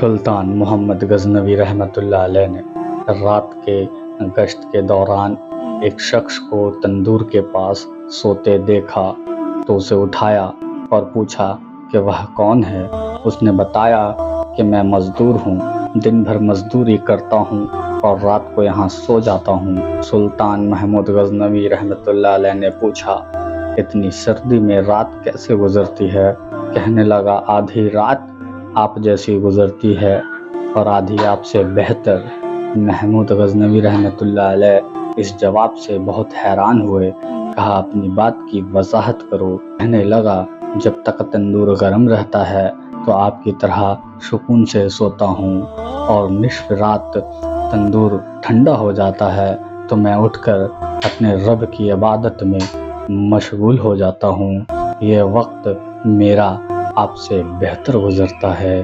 سلطان محمد غزنوی رحمۃ اللہ علیہ نے رات کے گشت کے دوران ایک شخص کو تندور کے پاس سوتے دیکھا تو اسے اٹھایا اور پوچھا کہ وہ کون ہے۔ اس نے بتایا کہ میں مزدور ہوں، دن بھر مزدوری کرتا ہوں اور رات کو یہاں سو جاتا ہوں۔ سلطان محمود غزنوی رحمۃ اللہ علیہ نے پوچھا، اتنی سردی میں رات کیسے گزرتی ہے؟ کہنے لگا، آدھی رات آپ جیسی گزرتی ہے اور آدھی آپ سے بہتر۔ محمود غزنوی رحمۃ اللہ علیہ اس جواب سے بہت حیران ہوئے، کہا اپنی بات کی وضاحت کرو۔ کہنے لگا، جب تک تندور گرم رہتا ہے تو آپ کی طرح سکون سے سوتا ہوں، اور نصف رات تندور ٹھنڈا ہو جاتا ہے تو میں اٹھ کر اپنے رب کی عبادت میں مشغول ہو جاتا ہوں۔ یہ وقت میرا آپ سے بہتر گزرتا ہے۔